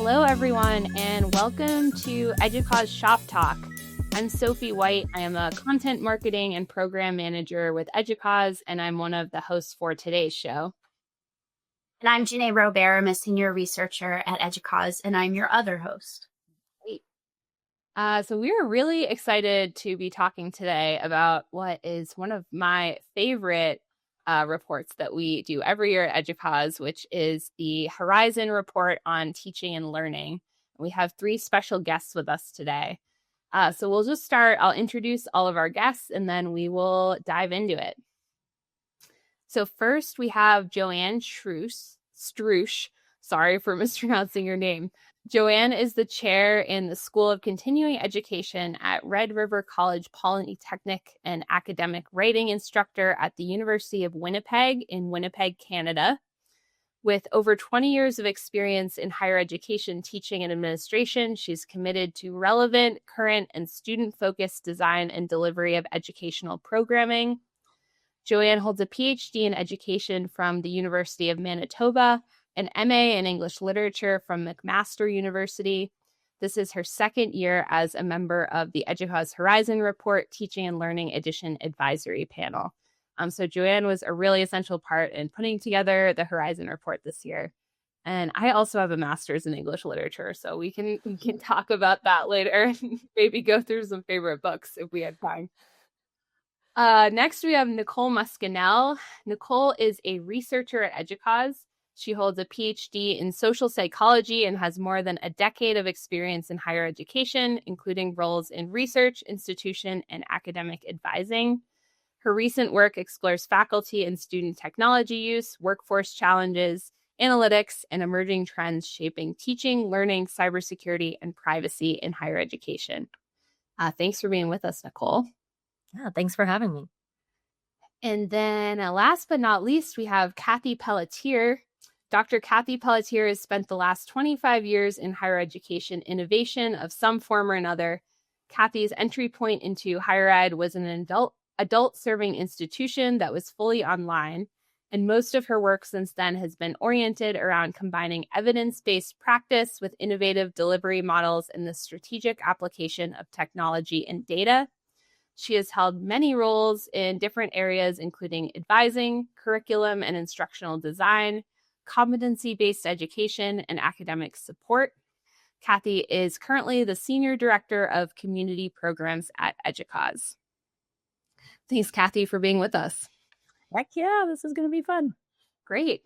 Hello, everyone, and welcome to EDUCAUSE Shop Talk. I'm Sophie White. I am a content marketing and program manager with EDUCAUSE, and I'm one of the hosts for today's show. And I'm Jenay Robert. I'm a senior researcher at EDUCAUSE, and I'm your other host. Great. So we are really excited to be talking today about what is one of my favorite reports that we do every year at EDUCAUSE, which is the Horizon Report on Teaching and Learning. We have three special guests with us today. So we'll just start. I'll introduce all of our guests, and then we will dive into it. So first, we have Joanne Strush. Sorry for mispronouncing your name. Joanne is the chair in the School of Continuing Education at Red River College Polytechnic and academic writing instructor at the University of Winnipeg in Winnipeg, Canada. With over 20 years of experience in higher education teaching and administration, she's committed to relevant, current, and student-focused design and delivery of educational programming. Joanne holds a PhD in education from the University of Manitoba, an MA in English Literature from McMaster University. This is her second year as a member of the EDUCAUSE Horizon Report Teaching and Learning Edition Advisory Panel. So Joanne was a really essential part in putting together the Horizon Report this year. And I also have a master's in English Literature, so we can talk about that later. Maybe go through some favorite books if we had time. Next, we have Nicole Muscanel. Nicole is a researcher at EDUCAUSE. She holds a PhD in social psychology and has more than a decade of experience in higher education, including roles in research, institution, and academic advising. Her recent work explores faculty and student technology use, workforce challenges, analytics, and emerging trends shaping teaching, learning, cybersecurity, and privacy in higher education. Thanks for being with us, Nicole. Yeah, thanks for having me. And then last but not least, we have Kathe Pelletier. Dr. Kathe Pelletier has spent the last 25 years in higher education innovation of some form or another. Kathe's entry point into higher ed was an adult serving institution that was fully online, and most of her work since then has been oriented around combining evidence-based practice with innovative delivery models and the strategic application of technology and data. She has held many roles in different areas, including advising, curriculum and instructional design, competency-based education, and academic support. Kathe is currently the Senior Director of Community Programs at EDUCAUSE. Thanks, Kathe, for being with us. Heck yeah, this is going to be fun. Great.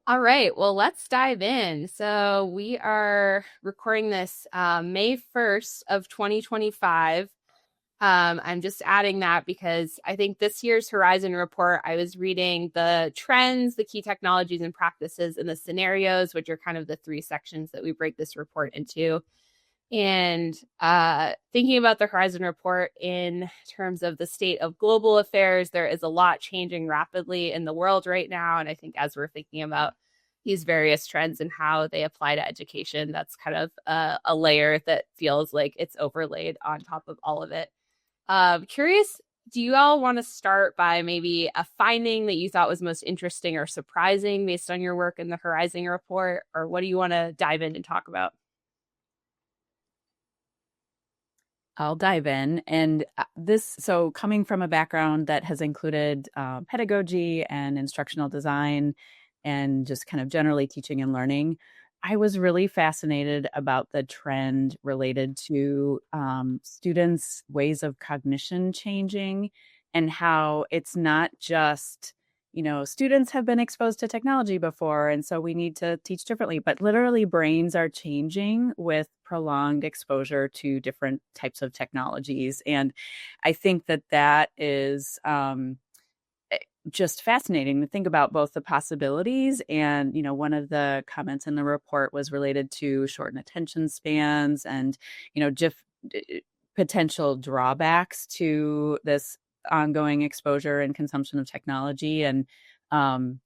All right, well, let's dive in. So we are recording this May 1st of 2025. I'm just adding that because I think this year's Horizon Report, I was reading the trends, the key technologies and practices, and the scenarios, which are kind of the three sections that we break this report into. And thinking about the Horizon Report in terms of the state of global affairs, there is a lot changing rapidly in the world right now. And I think as we're thinking about these various trends and how they apply to education, that's kind of a layer that feels like it's overlaid on top of all of it. Curious, do you all want to start by maybe a finding that you thought was most interesting or surprising based on your work in the Horizon Report, or what do you want to dive in and talk about? I'll dive in. And so coming from a background that has included pedagogy and instructional design and just kind of generally teaching and learning, I was really fascinated about the trend related to students' ways of cognition changing and how it's not just, students have been exposed to technology before, and so we need to teach differently, but literally brains are changing with prolonged exposure to different types of technologies. And I think that is just fascinating to think about both the possibilities and, one of the comments in the report was related to shortened attention spans and, potential drawbacks to this ongoing exposure and consumption of technology. And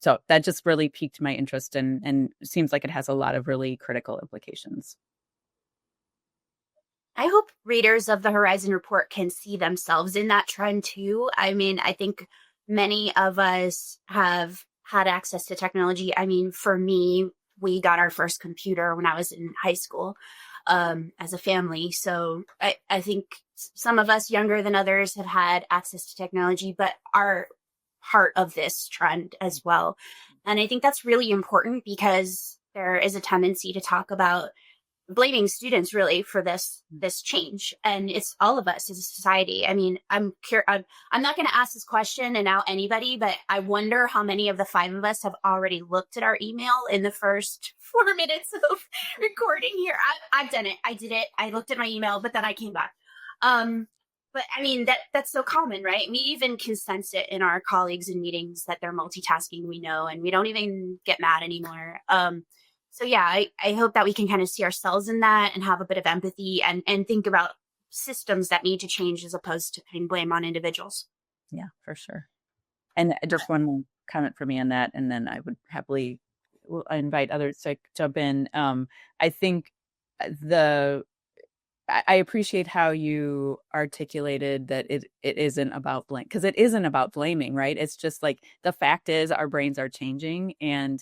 so that just really piqued my interest and seems like it has a lot of really critical implications. I hope readers of the Horizon Report can see themselves in that trend too. I mean, I think many of us have had access to technology. I mean, for me, we got our first computer when I was in high school as a family. So I think some of us younger than others have had access to technology, but are part of this trend as well. And I think that's really important because there is a tendency to talk about blaming students really for this change, and it's all of us as a society. I mean, I'm not going to ask this question and out anybody, but I wonder how many of the 5 of us have already looked at our email in the first 4 minutes of recording here. I've done it. I did it. I looked at my email, but then I came back. But I mean, that's so common, right? We even can sense it in our colleagues in meetings that they're multitasking, we know, and we don't even get mad anymore. So yeah, I hope that we can kind of see ourselves in that and have a bit of empathy and think about systems that need to change as opposed to putting blame on individuals. Yeah, for sure. And just one more comment for me on that, and then I would happily invite others to jump in. I think I appreciate how you articulated that it isn't about blame, because it isn't about blaming, right? It's just like the fact is our brains are changing, and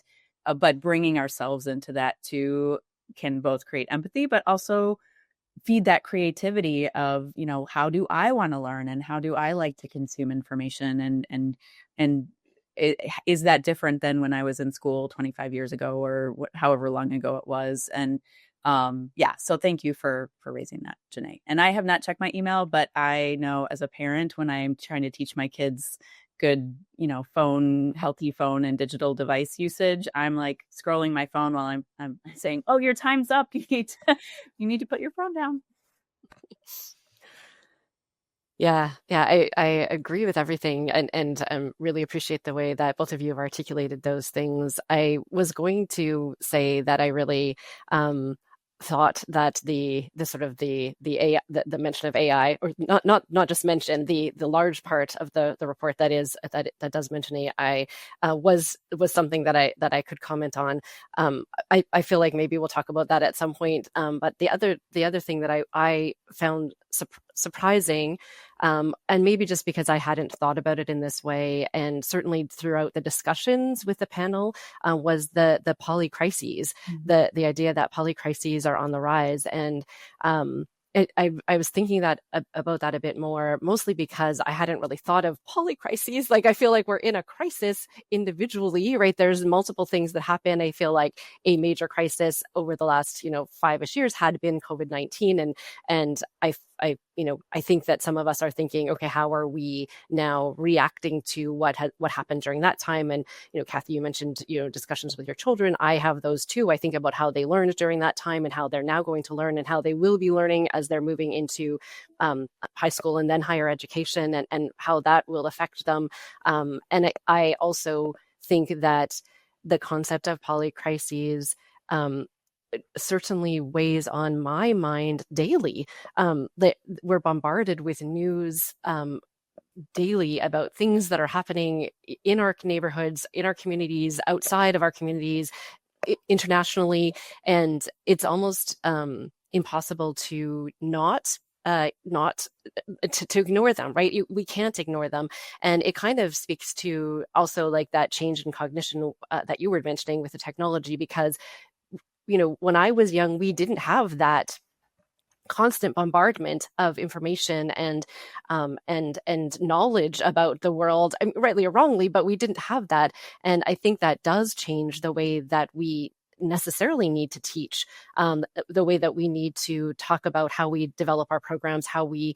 but bringing ourselves into that too can both create empathy, but also feed that creativity of, how do I want to learn and how do I like to consume information, and is that different than when I was in school 25 years ago or however long ago it was? And so thank you for raising that, Jenay. And I have not checked my email, but I know as a parent, when I'm trying to teach my kids good, healthy phone and digital device usage, I'm like scrolling my phone while I'm saying, "Oh, your time's up. You need to put your phone down." Yeah, I agree with everything, and really appreciate the way that both of you have articulated those things. I was going to say that I really thought that the sort of the AI, the mention of AI, or not just mention, the large part of the report that does mention AI was something that I could comment on. I feel like maybe we'll talk about that at some point. But the other thing that I found surprising, and maybe just because I hadn't thought about it in this way, and certainly throughout the discussions with the panel, was the polycrises, the idea that polycrises are on the rise. And I was thinking about that a bit more, mostly because I hadn't really thought of polycrises. Like, I feel like we're in a crisis individually, right? There's multiple things that happen. I feel like a major crisis over the last 5-ish years had been COVID-19, and I think that some of us are thinking, okay, how are we now reacting to what happened during that time? And Kathe, you mentioned discussions with your children. I have those too. I think about how they learned during that time and how they're now going to learn and how they will be learning as they're moving into high school and then higher education, and how that will affect them. And I also think that the concept of polycrises certainly weighs on my mind daily. That we're bombarded with news daily about things that are happening in our neighborhoods, in our communities, outside of our communities, internationally, and it's almost impossible to not to ignore them, right? We can't ignore them. And it kind of speaks to also like that change in cognition that you were mentioning with the technology, because when I was young, we didn't have that constant bombardment of information and knowledge about the world, rightly or wrongly, but we didn't have that. And I think that does change the way that we necessarily need to teach, the way that we need to talk about how we develop our programs, how we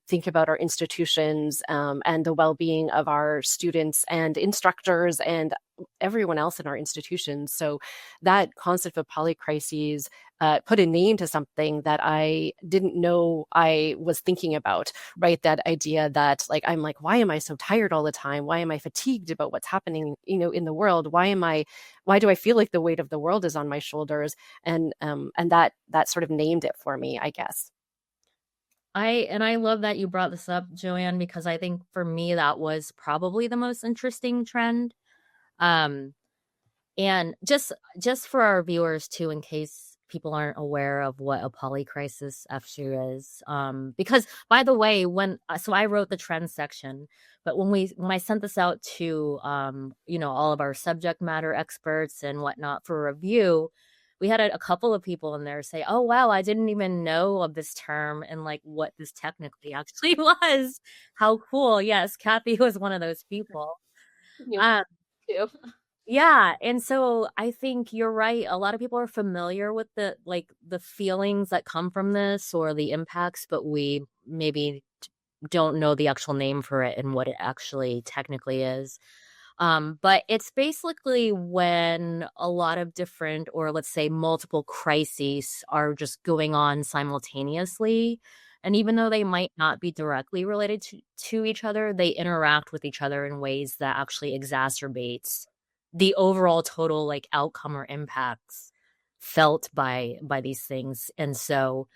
think about our institutions, and the well-being of our students and instructors and everyone else in our institutions. So that concept of polycrises put a name to something that I didn't know I was thinking about, right? That idea that I'm like, why am I so tired all the time? Why am I fatigued about what's happening, in the world? Why do I feel like the weight of the world is on my shoulders? And that sort of named it for me, I guess. I love that you brought this up, Joanne, because I think for me that was probably the most interesting trend. And just for our viewers too, in case people aren't aware of what a polycrisis actually is. Because by the way, so I wrote the trends section, but when I sent this out to all of our subject matter experts and whatnot for review, we had a couple of people in there say, "Oh wow, I didn't even know of this term and like what this technically actually was. How cool!" Yes, Kathe was one of those people. You Um, too. yeah, and so I think you're right. A lot of people are familiar with the feelings that come from this or the impacts, but we maybe don't know the actual name for it and what it actually technically is. But it's basically when a lot of different, or let's say multiple crises are just going on simultaneously. And even though they might not be directly related to each other, they interact with each other in ways that actually exacerbates the overall total like outcome or impacts felt by these things. And so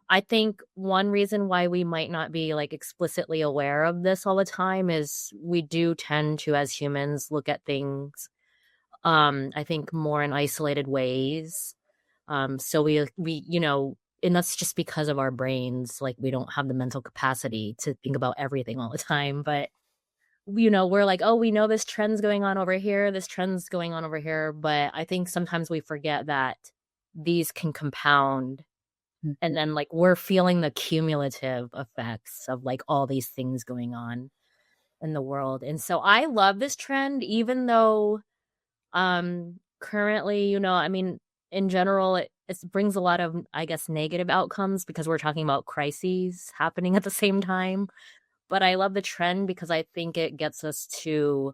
I think one reason why we might not be like explicitly aware of this all the time is we do tend to, as humans, look at things, I think more in isolated ways. So and that's just because of our brains. Like we don't have the mental capacity to think about everything all the time. But we're like, oh, we know this trend's going on over here, this trend's going on over here. But I think sometimes we forget that these can compound, and then like we're feeling the cumulative effects of like all these things going on in the world. And so I love this trend, even though currently, I mean, in general, it brings a lot of, I guess, negative outcomes because we're talking about crises happening at the same time. But I love the trend because I think it gets us to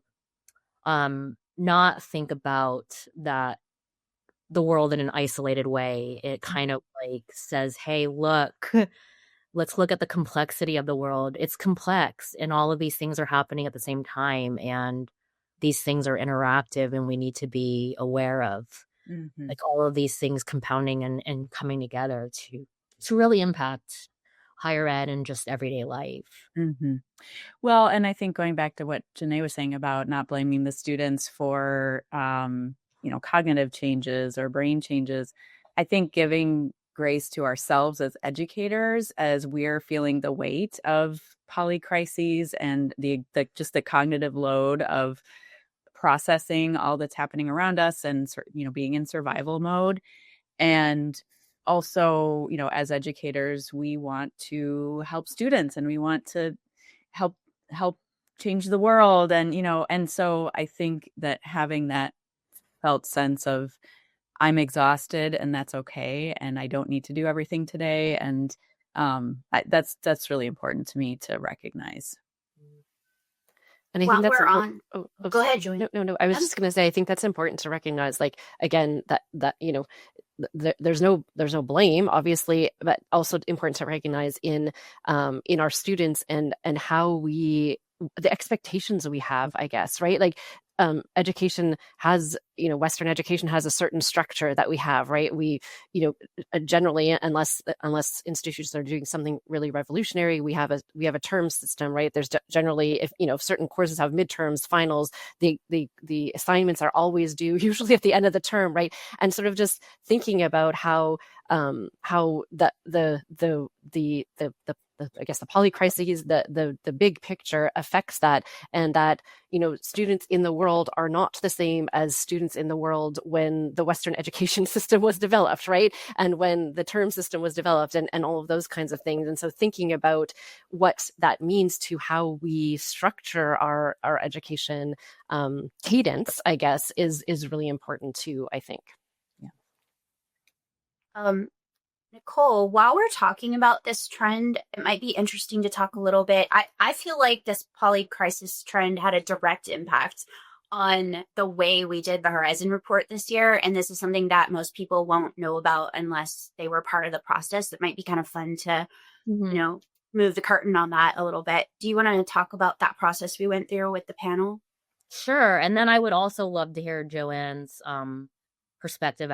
not think about that the world in an isolated way. It kind of like says, hey, look, let's look at the complexity of the world. It's complex and all of these things are happening at the same time. And these things are interactive and we need to be aware of like all of these things compounding and coming together to really impact higher ed and just everyday life. Mm-hmm. Well, and I think going back to what Jenay was saying about not blaming the students for, cognitive changes or brain changes, I think giving grace to ourselves as educators as we're feeling the weight of polycrises and the just the cognitive load of processing all that's happening around us and, being in survival mode. And also, as educators, we want to help students and we want to help change the world. And so I think that having that felt sense of I'm exhausted and that's okay and I don't need to do everything today, and that's really important to me to recognize. And I While think that's we're important. on, Oh, go ahead, Joanne. no. I was just going to say, I think that's important to recognize, like, again, that there's no blame, obviously, but also important to recognize in our students and how the expectations we have, I guess, right? Like, education has, Western education has a certain structure that we have, right? We, generally, unless institutions are doing something really revolutionary, we have a term system, right? There's generally, if certain courses have midterms, finals, the assignments are always due, usually at the end of the term, right? And sort of just thinking about how I guess the polycrises, the big picture affects that, and that students in the world are not the same as students in the world when the Western education system was developed, right? And when the term system was developed, and all of those kinds of things. And so thinking about what that means to how we structure our education cadence, I guess, is really important too, I think. Nicole, while we're talking about this trend, it might be interesting to talk a little bit. I feel like this polycrisis trend had a direct impact on the way we did the Horizon Report this year. And this is something that most people won't know about unless they were part of the process. It might be kind of fun to, move the curtain on that a little bit. Do you want to talk about that process we went through with the panel? Sure. And then I would also love to hear Joanne's perspective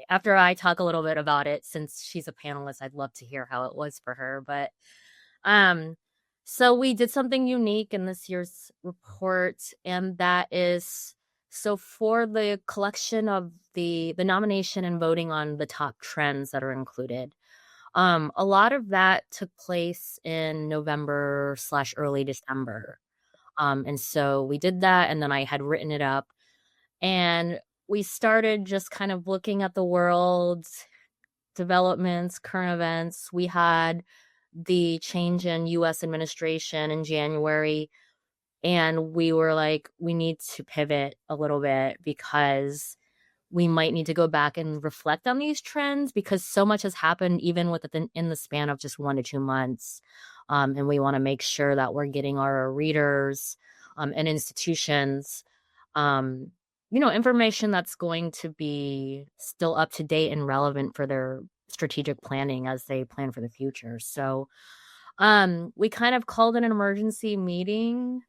after I talk a little bit about it. Since she's a panelist, I'd love to hear how it was for her. But so we did something unique in this year's report, and that is So for the collection of the nomination and voting on the top trends that are included, a lot of that took place in November / early December. And so we did that, and then I had written it up, and we started just kind of looking at the world's developments, current events. We had the change in US administration in January, and we were like, we need to pivot a little bit because we might need to go back and reflect on these trends because so much has happened even in the span of just 1 to 2 months. And we want to make sure that we're getting our readers and institutions, information that's going to be still up to date and relevant for their strategic planning as they plan for the future. So we kind of called an emergency meeting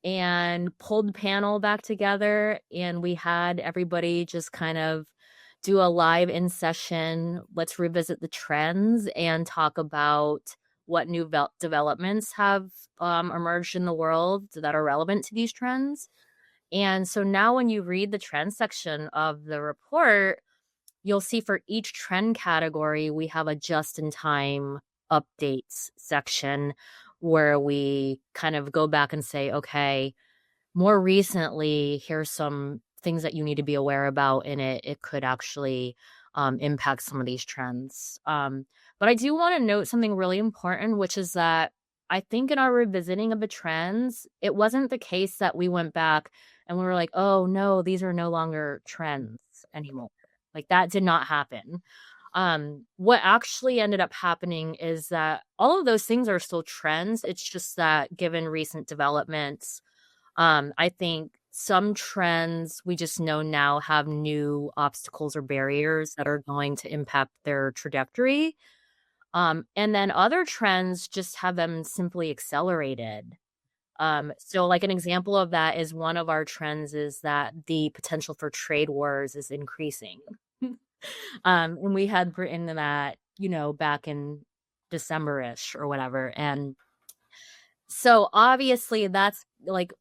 and pulled the panel back together, and we had everybody just kind of do a live in session. Let's revisit the trends and talk about what new developments have emerged in the world that are relevant to these trends. And so now when you read the trend section of the report, you'll see for each trend category, we have a just-in-time updates section where we kind of go back and say, okay, more recently, here's some things that you need to be aware about in it. It could actually impact some of these trends. But I do want to note something really important, which is that I think in our revisiting of the trends, it wasn't the case that we went back and we were like, oh no, these are no longer trends anymore. Like that did not happen. What actually ended up happening is that all of those things are still trends. It's just that given recent developments, I think some trends we just know now have new obstacles or barriers that are going to impact their trajectory. And then other trends just have them simply accelerated. So like an example of that is one of our trends is that the potential for trade wars is increasing. And we had written that, back in December-ish or whatever. And so obviously that's like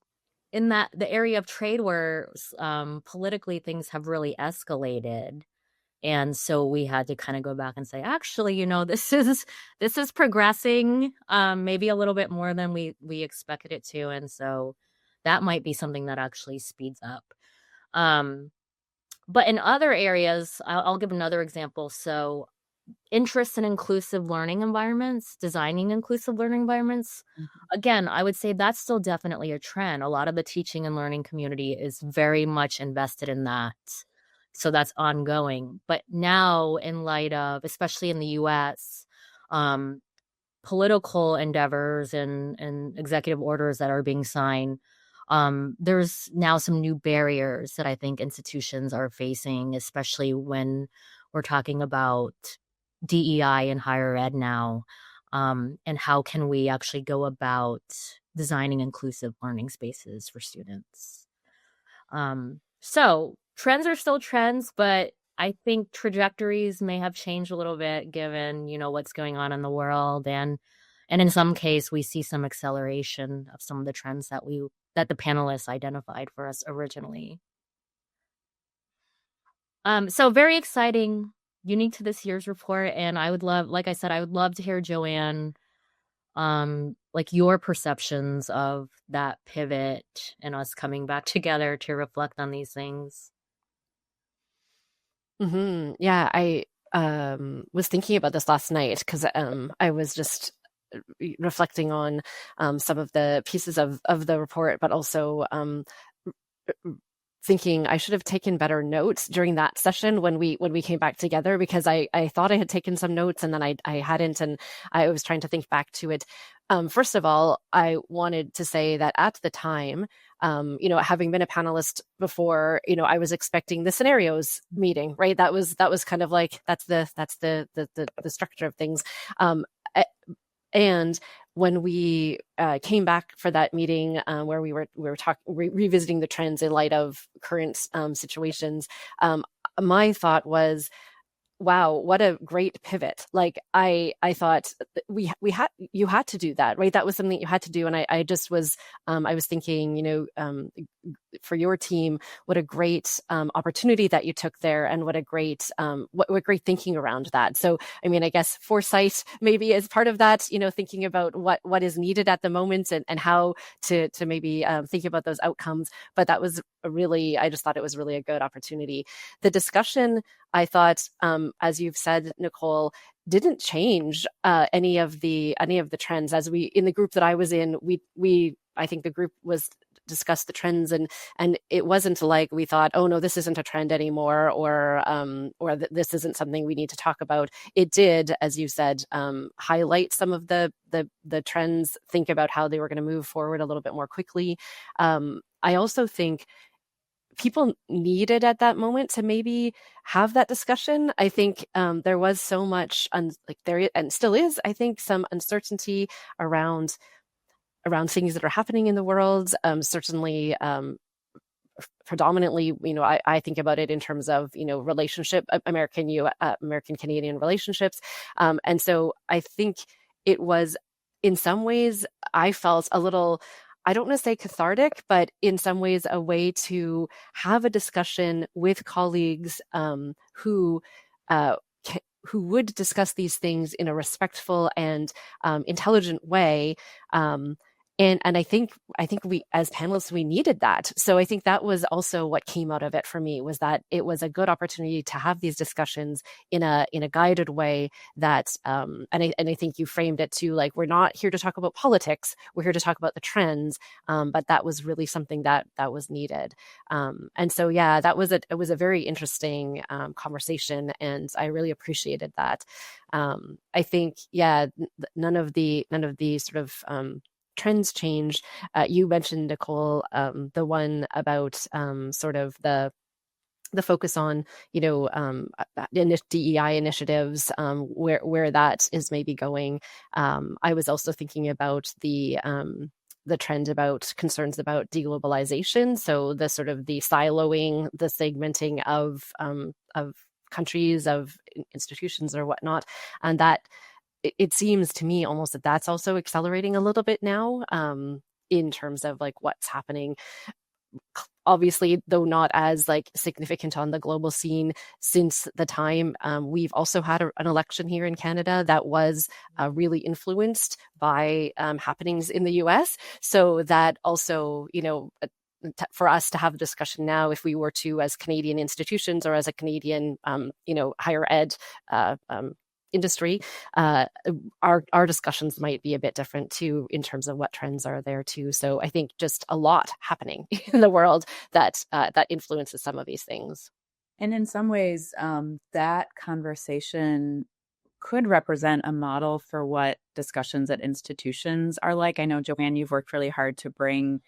in the area of trade wars, politically things have really escalated. And so we had to kind of go back and say, actually, this is progressing, maybe a little bit more than we expected it to. And so that might be something that actually speeds up. But in other areas, I'll give another example. So interest in inclusive learning environments, designing inclusive learning environments. Again, I would say that's still definitely a trend. A lot of the teaching and learning community is very much invested in that. So that's ongoing. But now in light of, especially in the US, political endeavors and executive orders that are being signed, there's now some new barriers that I think institutions are facing, especially when we're talking about DEI in higher ed now, and how can we actually go about designing inclusive learning spaces for students. So trends are still trends, but I think trajectories may have changed a little bit given, what's going on in the world. And in some case, we see some acceleration of some of the trends that the panelists identified for us originally. So very exciting, unique to this year's report. And I would love, like I said, I would love to hear, Joanne, like your perceptions of that pivot and us coming back together to reflect on these things. Yeah, I was thinking about this last night because I was just reflecting on some of the pieces of the report, but also thinking I should have taken better notes during that session when we came back together, because I thought I had taken some notes and then I hadn't, and I was trying to think back to it. First of all, I wanted to say that at the time, having been a panelist before, I was expecting the scenarios meeting, right? That was kind of like that's the structure of things. And when we came back for that meeting where we were revisiting the trends in light of current situations, my thought was, wow, what a great pivot. Like I thought you had to do that, right? That was something you had to do. And I just was, I was thinking, for your team, what a great opportunity that you took there, and what a great, what great thinking around that. So, I mean, I guess foresight maybe is part of that, thinking about what is needed at the moment, and how to maybe think about those outcomes. But that was I just thought it was really a good opportunity. The discussion, I thought, as you've said, Nicole, didn't change any of the trends. As we, in the group that I was in, I think the group was discussed the trends, and it wasn't like we thought, oh no, this isn't a trend anymore, or this isn't something we need to talk about. It did, as you said, highlight some of the trends, think about how they were going to move forward a little bit more quickly. I also think people needed at that moment to maybe have that discussion. I think there was so much, and still is, I think, some uncertainty around things that are happening in the world. Certainly, predominantly, I think about it in terms of, relationship, American Canadian relationships. And so I think it was, in some ways, I felt a little, I don't want to say cathartic, but in some ways a way to have a discussion with colleagues who would discuss these things in a respectful and intelligent way. And I think we, as panelists, we needed that. So I think that was also what came out of it for me, was that it was a good opportunity to have these discussions in a guided way. That and I think you framed it too, like, we're not here to talk about politics, we're here to talk about the trends. But that was really something that was needed. And so it was a very interesting conversation, and I really appreciated that. I think none of the sort of trends change. You mentioned, Nicole, the one about sort of the focus on, DEI initiatives, where that is maybe going. I was also thinking about the trend about concerns about deglobalization. So the sort of the siloing, the segmenting of countries, of institutions or whatnot, and that it seems to me almost that that's also accelerating a little bit now, in terms of like what's happening. Obviously, though not as like significant on the global scene, since the time we've also had an election here in Canada that was really influenced by happenings in the US. So that also, for us to have a discussion now, if we were to, as Canadian institutions or as a Canadian, higher ed industry, our discussions might be a bit different too, in terms of what trends are there too. So I think just a lot happening in the world that influences some of these things. And in some ways, that conversation could represent a model for what discussions at institutions are like. I know, Joanne, you've worked really hard to bring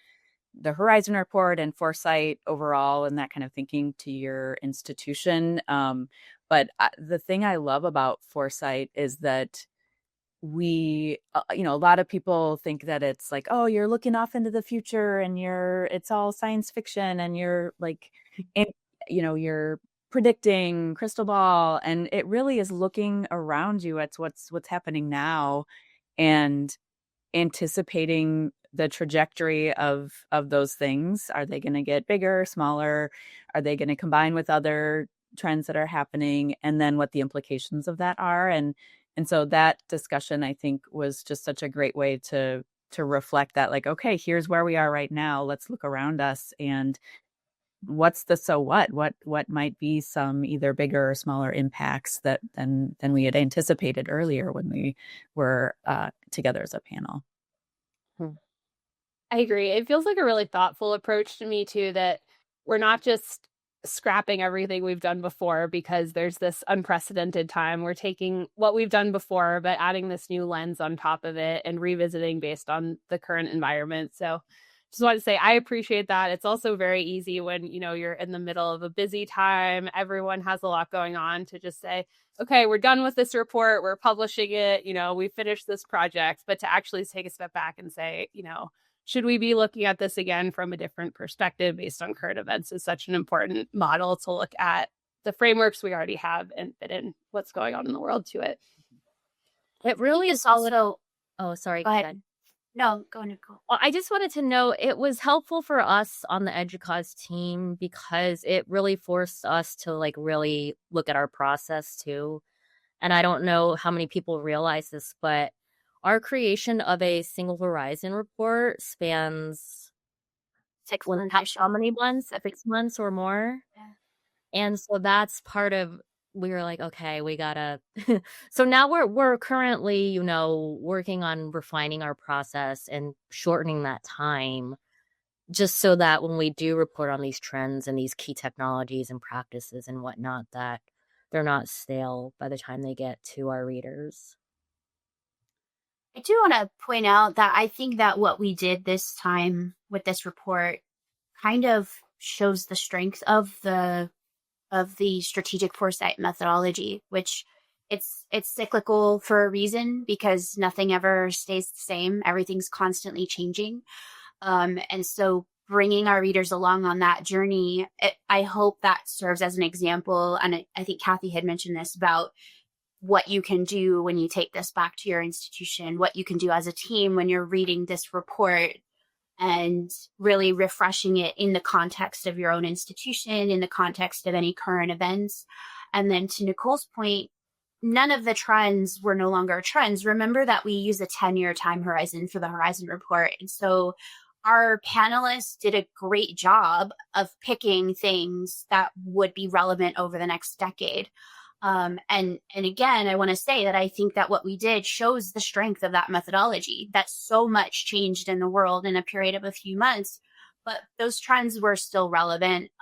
the Horizon Report and foresight overall and that kind of thinking to your institution. But the thing I love about foresight is that we, a lot of people think that it's like, oh, you're looking off into the future and it's all science fiction and you're like, you're predicting crystal ball. And it really is looking around you at what's happening now and anticipating the trajectory of those things. Are they going to get bigger, smaller? Are they going to combine with other trends that are happening, and then what the implications of that are? And so that discussion, I think, was just such a great way to reflect that, like, okay, here's where we are right now. Let's look around us, and what's the so what might be some either bigger or smaller impacts than we had anticipated earlier when we were together as a panel. I agree. It feels like a really thoughtful approach to me too, that we're not just scrapping everything we've done before because there's this unprecedented time. We're taking what we've done before, but adding this new lens on top of it and revisiting based on the current environment. So just want to say I appreciate that. It's also very easy when, you're in the middle of a busy time, everyone has a lot going on, to just say, okay, we're done with this report, we're publishing it, we finished this project. But to actually take a step back and say, should we be looking at this again from a different perspective based on current events, is such an important model to look at the frameworks we already have and fit in what's going on in the world to it. It really is also. Oh, sorry. Go ahead. No, go Nicole. Well, I just wanted to know, it was helpful for us on the EDUCAUSE team because it really forced us to like really look at our process too. And I don't know how many people realize this, but our creation of a single Horizon report spans 6 months. how many months? 6 months or more. Yeah. And so that's part of, we were like, okay, we gotta. So now we're currently, you know, working on refining our process and shortening that time, just so that when we do report on these trends and these key technologies and practices and whatnot, that they're not stale by the time they get to our readers. I do want to point out that I think that what we did this time with this report kind of shows the strength of the strategic foresight methodology, which it's cyclical for a reason because nothing ever stays the same. Everything's constantly changing. And so bringing our readers along on that journey, I hope that serves as an example. And I think Kathe had mentioned this about what you can do when you take this back to your institution, what you can do as a team when you're reading this report, and really refreshing it in the context of your own institution, in the context of any current events. And then to Nicole's point, none of the trends were no longer trends. Remember that we use a 10-year time horizon for the Horizon Report. And so our panelists did a great job of picking things that would be relevant over the next decade. And again, I want to say that I think that what we did shows the strength of that methodology, that so much changed in the world in a period of a few months, but those trends were still relevant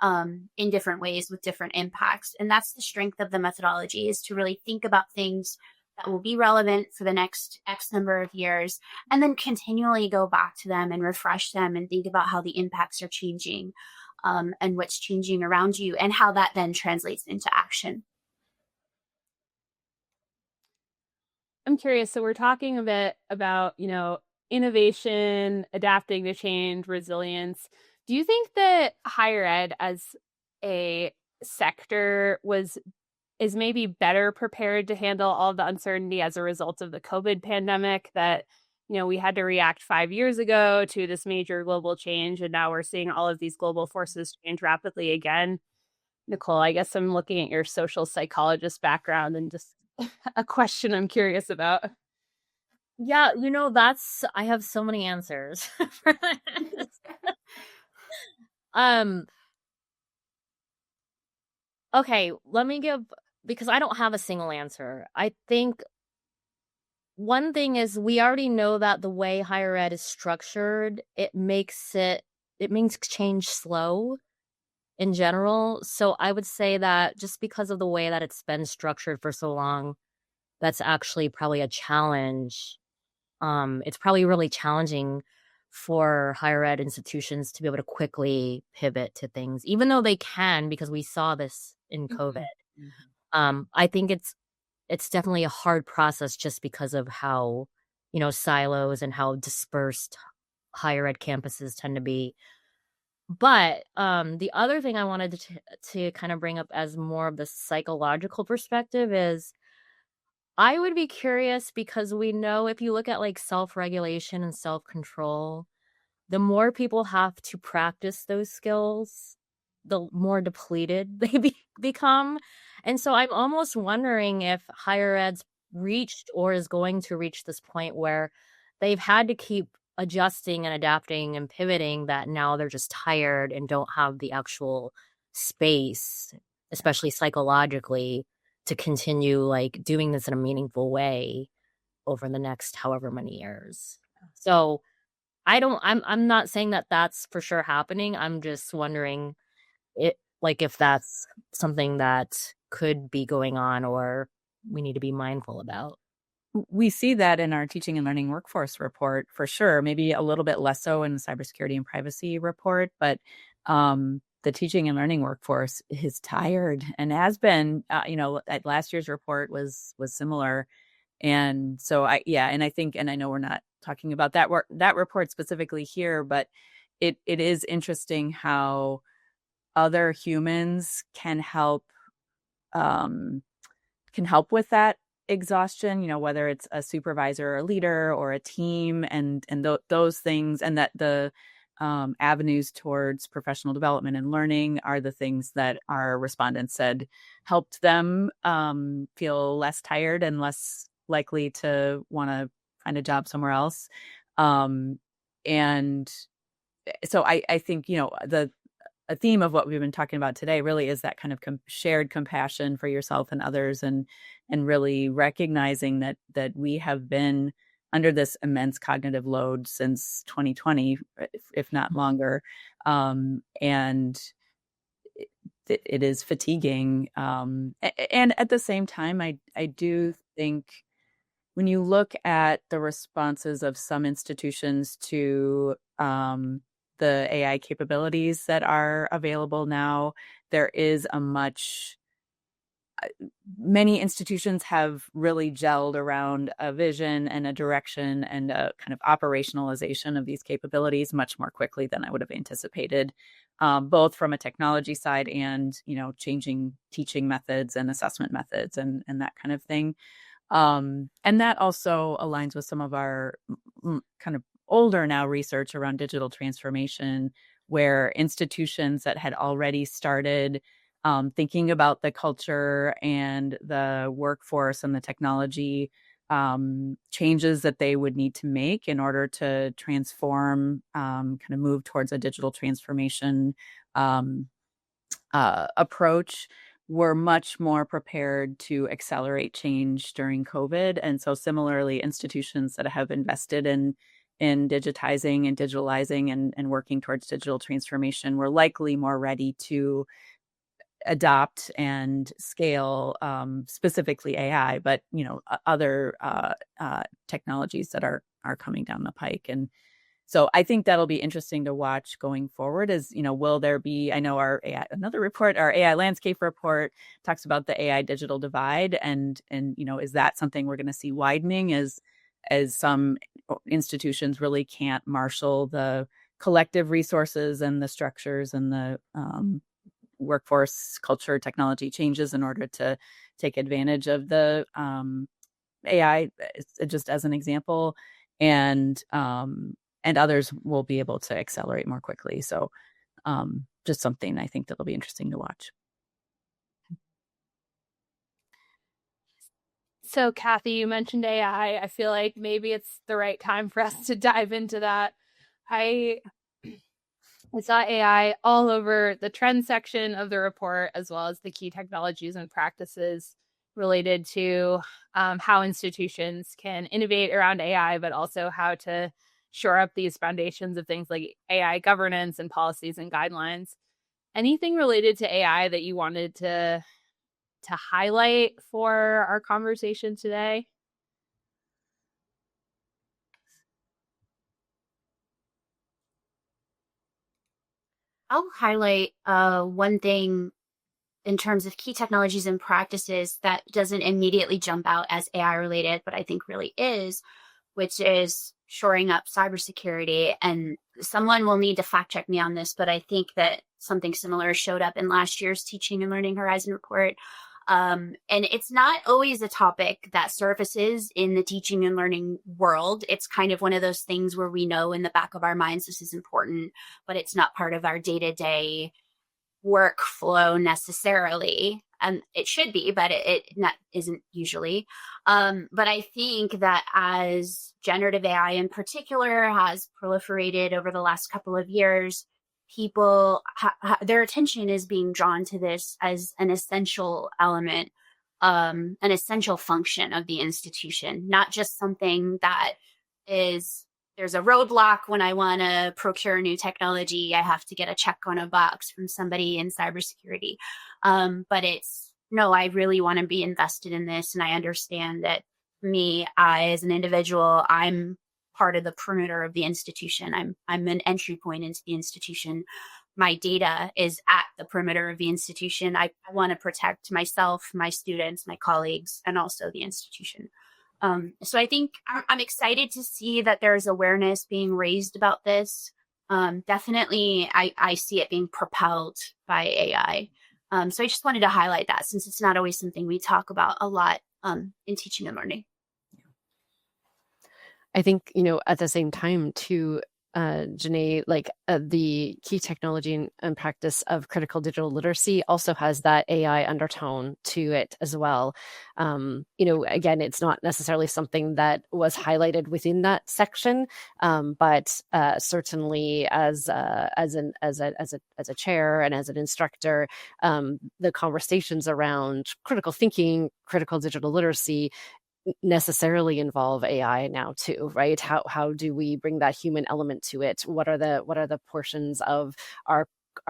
in different ways with different impacts. And that's the strength of the methodology, is to really think about things that will be relevant for the next X number of years, and then continually go back to them and refresh them and think about how the impacts are changing and what's changing around you and how that then translates into action. I'm curious. So we're talking a bit about, innovation, adapting to change, resilience. Do you think that higher ed as a sector is maybe better prepared to handle all the uncertainty as a result of the COVID pandemic, that, we had to react 5 years ago to this major global change, and now we're seeing all of these global forces change rapidly again? Nicole, I guess I'm looking at your social psychologist background and just a question I'm curious about. Yeah, I have so many answers for this. Okay, because I don't have a single answer. I think one thing is, we already know that the way higher ed is structured, it makes change slow in general. So I would say that just because of the way that it's been structured for so long, that's actually probably a challenge. It's probably really challenging for higher ed institutions to be able to quickly pivot to things, even though they can, because we saw this in COVID. Mm-hmm. I think it's definitely a hard process just because of how, silos and how dispersed higher ed campuses tend to be. But the other thing I wanted to kind of bring up as more of the psychological perspective is, I would be curious, because we know if you look at like self-regulation and self-control, the more people have to practice those skills, the more depleted they become. And so I'm almost wondering if higher ed's reached or is going to reach this point where they've had to keep adjusting and adapting and pivoting, that now they're just tired and don't have the actual space, especially psychologically, to continue like doing this in a meaningful way over the next however many years. So I'm not saying that that's for sure happening. I'm just wondering if that's something that could be going on or we need to be mindful about. We see that in our teaching and learning workforce report for sure, maybe a little bit less so in the cybersecurity and privacy report, but the teaching and learning workforce is tired and has been, last year's report was similar. And so I think, and I know we're not talking about that report specifically here, but it is interesting how other humans can help can help with that exhaustion, whether it's a supervisor or a leader or a team, and those things, and that the avenues towards professional development and learning are the things that our respondents said helped them feel less tired and less likely to want to find a job somewhere else. And so I think, a theme of what we've been talking about today really is that kind of shared compassion for yourself and others, and really recognizing that we have been under this immense cognitive load since 2020, if not longer. And it is fatiguing. And at the same time, I do think when you look at the responses of some institutions to the AI capabilities that are available now, there is many institutions have really gelled around a vision and a direction and a kind of operationalization of these capabilities much more quickly than I would have anticipated, both from a technology side and, changing teaching methods and assessment methods and that kind of thing. And that also aligns with some of our kind of older now research around digital transformation, where institutions that had already started thinking about the culture and the workforce and the technology changes that they would need to make in order to transform, kind of move towards a digital transformation approach, were much more prepared to accelerate change during COVID. And so similarly, institutions that have invested in digitizing and digitalizing and working towards digital transformation were likely more ready to adopt and scale, specifically AI, but other technologies that are coming down the pike. And so I think that'll be interesting to watch going forward. Is will there be? I know our AI landscape report talks about the AI digital divide, and is that something we're going to see widening as some institutions really can't marshal the collective resources and the structures and the workforce culture technology changes in order to take advantage of the AI, just as an example, and others will be able to accelerate more quickly. So just something I think that'll be interesting to watch. So Kathe, you mentioned AI. I feel like maybe it's the right time for us to dive into that. I saw AI all over the trend section of the report, as well as the key technologies and practices related to how institutions can innovate around AI, but also how to shore up these foundations of things like AI governance and policies and guidelines. Anything related to AI that you wanted to highlight for our conversation today? I'll highlight one thing in terms of key technologies and practices that doesn't immediately jump out as AI related, but I think really is, which is shoring up cybersecurity. And someone will need to fact check me on this, but I think that something similar showed up in last year's Teaching and Learning Horizon Report. And it's not always a topic that surfaces in the teaching and learning world. It's kind of one of those things where we know in the back of our minds this is important, but it's not part of our day-to-day workflow necessarily. And it should be, but it isn't usually. But I think that as generative AI in particular has proliferated over the last couple of years, people, their attention is being drawn to this as an essential element, an essential function of the institution, not just something that is, there's a roadblock when I want to procure new technology. I have to get a check on a box from somebody in cybersecurity. But it's, no, I really want to be invested in this. And I understand that I, as an individual, I'm part of the perimeter of the institution. I'm an entry point into the institution. My data is at the perimeter of the institution. I want to protect myself, my students, my colleagues, and also the institution. So I think I'm excited to see that there's awareness being raised about this. Definitely, I see it being propelled by AI. So I just wanted to highlight that, since it's not always something we talk about a lot in teaching and learning. I think, at the same time too, Jenay, the key technology and practice of critical digital literacy also has that AI undertone to it as well. Again, it's not necessarily something that was highlighted within that section, but certainly as a chair and as an instructor, the conversations around critical thinking, critical digital literacy necessarily involve AI now too, right? How do we bring that human element to it? What are the portions of our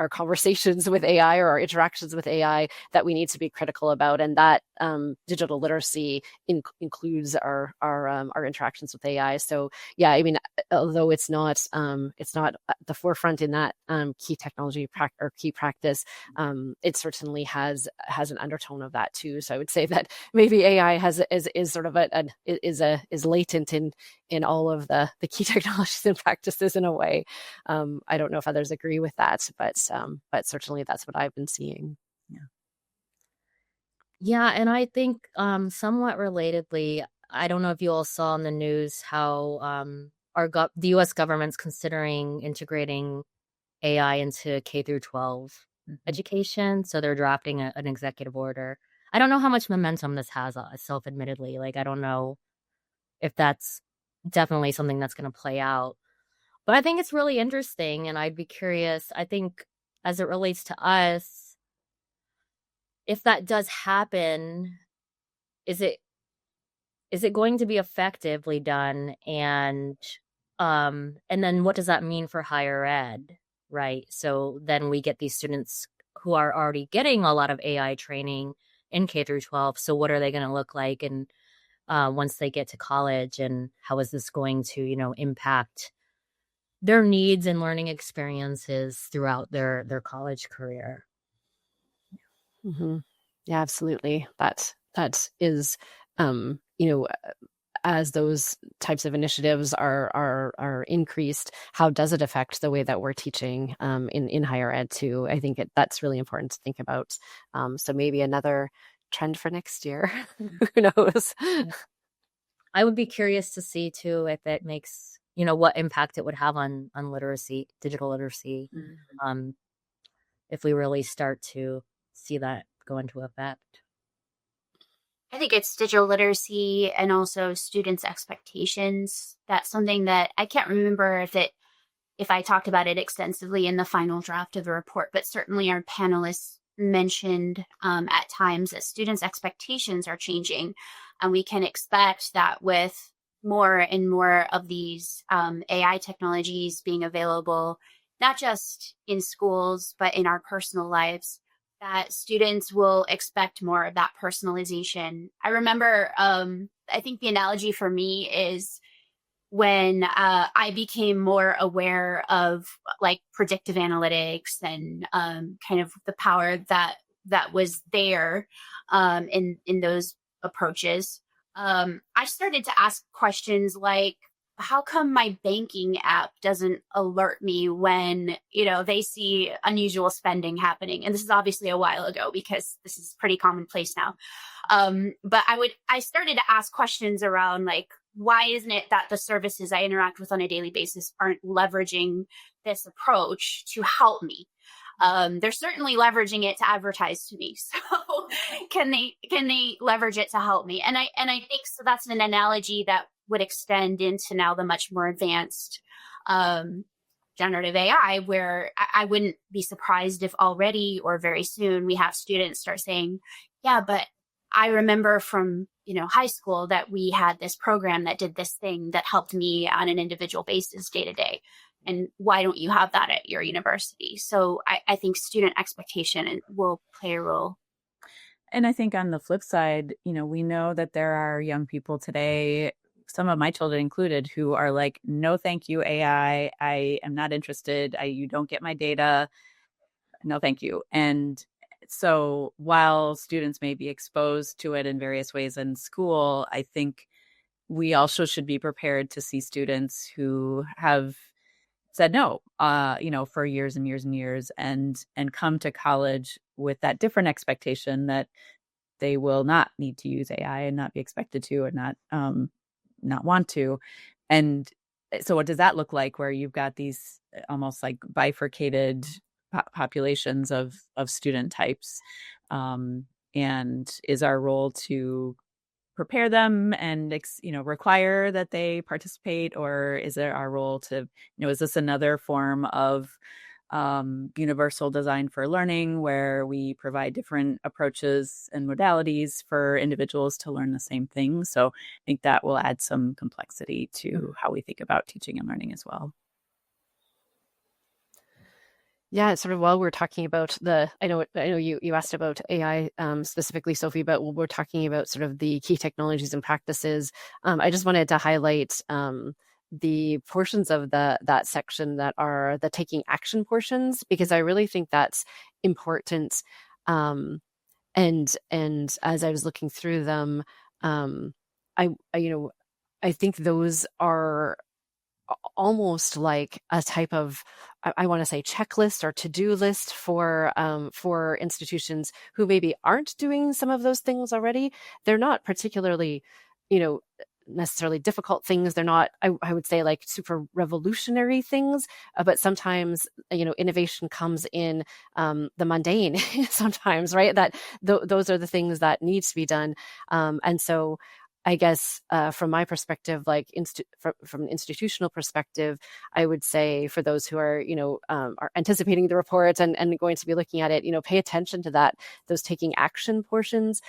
conversations with AI or our interactions with AI that we need to be critical about? And that digital literacy includes our interactions with AI. So yeah, I mean, although it's not at the forefront in that key technology or key practice, it certainly has an undertone of that too. So I would say that maybe AI is sort of is latent in all of the key technologies and practices in a way. I don't know if others agree with that, but certainly that's what I've been seeing. Yeah, and I think somewhat relatedly, I don't know if you all saw in the news how the U.S. government's considering integrating AI into K through 12 education. So they're drafting an executive order. I don't know how much momentum this has, self-admittedly. Like, I don't know if that's definitely something that's going to play out. But I think it's really interesting, and I'd be curious. I think as it relates to us, if that does happen, is it going to be effectively done? And then what does that mean for higher ed, right? So then we get these students who are already getting a lot of AI training in K through 12. So what are they going to look like, and once they get to college, and how is this going to, impact their needs and learning experiences throughout their college career? Mm-hmm. Yeah, absolutely. That is, as those types of initiatives are increased, how does it affect the way that we're teaching in higher ed too? I think that's really important to think about. So maybe another trend for next year. Who knows? I would be curious to see too if it makes, what impact it would have on literacy, digital literacy, if we really start to see that go into effect. I think it's digital literacy and also students' expectations. That's something that I can't remember if I talked about it extensively in the final draft of the report, but certainly our panelists mentioned at times that students' expectations are changing, and we can expect that with more and more of these AI technologies being available, not just in schools, but in our personal lives, that students will expect more of that personalization. I remember, I think the analogy for me is when I became more aware of like predictive analytics and kind of the power that was there in those approaches. I started to ask questions like, how come my banking app doesn't alert me when, they see unusual spending happening? And this is obviously a while ago, because this is pretty commonplace now. But I started to ask questions around like, why isn't it that the services I interact with on a daily basis aren't leveraging this approach to help me? They're certainly leveraging it to advertise to me. So can they leverage it to help me? And I think so that's an analogy that would extend into now the much more advanced generative AI, where I wouldn't be surprised if already or very soon we have students start saying, yeah, but I remember from, high school that we had this program that did this thing that helped me on an individual basis day to day. And why don't you have that at your university? So I think student expectation will play a role. And I think on the flip side, we know that there are young people today, some of my children included, who are like, no, thank you, AI. I am not interested. You don't get my data. No, thank you. And so while students may be exposed to it in various ways in school, I think we also should be prepared to see students who have said no, for years and years and years, and come to college with that different expectation that they will not need to use AI and not be expected to, and not want to. And so what does that look like, where you've got these almost like bifurcated populations of student types? And is our role to prepare them and require that they participate, or is it our role to, is this another form of universal design for learning, where we provide different approaches and modalities for individuals to learn the same thing? So I think that will add some complexity to how we think about teaching and learning as well. Yeah, sort of while we're talking about I know you asked about AI specifically, Sophie, but we're talking about sort of the key technologies and practices. I just wanted to highlight the portions of that section that are the taking action portions, because I really think that's important. And as I was looking through them, I think those are almost like a type of, I want to say, checklist or to-do list for institutions who maybe aren't doing some of those things already. They're not particularly, necessarily difficult things. They're not, I would say, like super revolutionary things, but sometimes, innovation comes in the mundane sometimes, right? That those are the things that need to be done. And so I guess from my perspective, like from an institutional perspective, I would say for those who are, are anticipating the report and going to be looking at it, pay attention to those taking action portions,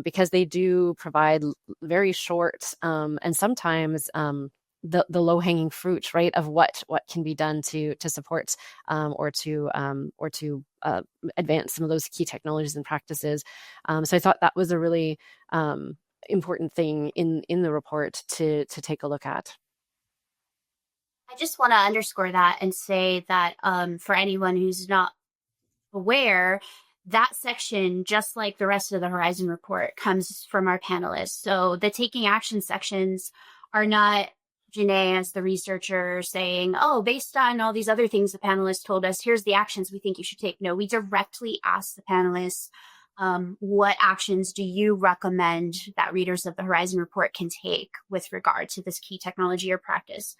because they do provide very short and sometimes the low hanging fruit, right, of what can be done to support or to advance some of those key technologies and practices. So I thought that was a really important thing in the report to take a look at. I just want to underscore that and say that for anyone who's not aware, that section, just like the rest of the Horizon report, comes from our panelists. So the taking action sections are not Jenay as the researcher saying, oh, based on all these other things the panelists told us, here's the actions we think you should take. No, we directly ask the panelists, what actions do you recommend that readers of the Horizon report can take with regard to this key technology or practice?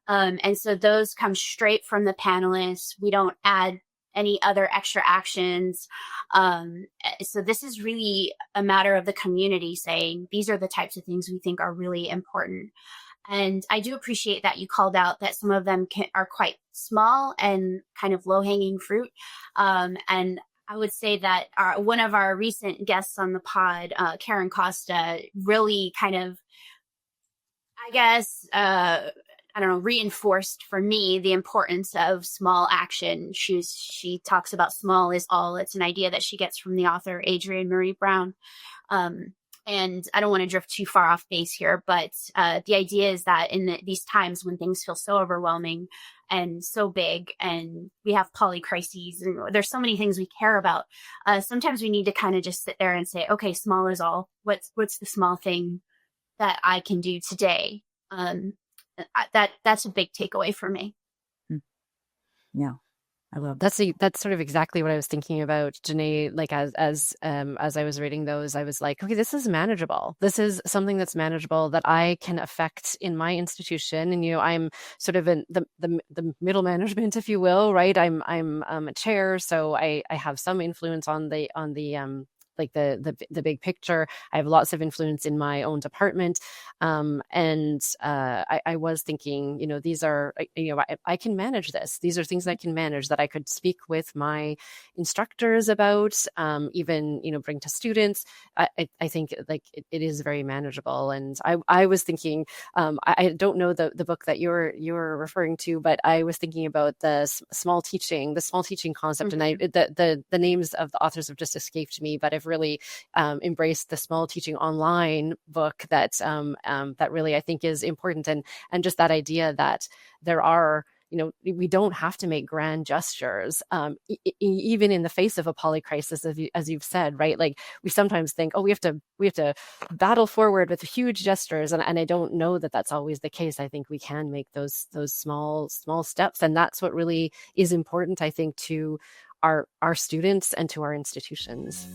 And so those come straight from the panelists. We don't add any other extra actions. So this is really a matter of the community saying, these are the types of things we think are really important. And I do appreciate that you called out that some of them are quite small and kind of low-hanging fruit. And I would say that one of our recent guests on the pod, Karen Costa, really kind of, I guess, reinforced for me the importance of small action. She talks about small is all. It's an idea that she gets from the author Adrienne Marie Brown. And I don't want to drift too far off base here, but the idea is that in these times when things feel so overwhelming and so big, and we have polycrises, and there's so many things we care about, sometimes we need to kind of just sit there and say, okay, small is all. What's the small thing that I can do today? That's a big takeaway for me. Yeah. I love that's sort of exactly what I was thinking about, Jenay. Like as I was reading those, I was like, okay, this is manageable. This is something that's manageable that I can affect in my institution. And I'm sort of in the middle management, if you will, right? I'm a chair, so I have some influence on the like the big picture. I have lots of influence in my own department. And I was thinking, these are, I can manage this. These are things I can manage that I could speak with my instructors about, even, bring to students. I think like it is very manageable. And I was thinking, I don't know the book that you're referring to, but I was thinking about the small teaching concept. Mm-hmm. And the names of the authors have just escaped me, but I've really embraced the small teaching online book that really I think is important, and just that idea that there are we don't have to make grand gestures, even in the face of a polycrisis, as you've said, right? Like we sometimes think, oh, we have to battle forward with huge gestures, and I don't know that that's always the case. I think we can make those small steps, and that's what really is important, I think, to our students and to our institutions.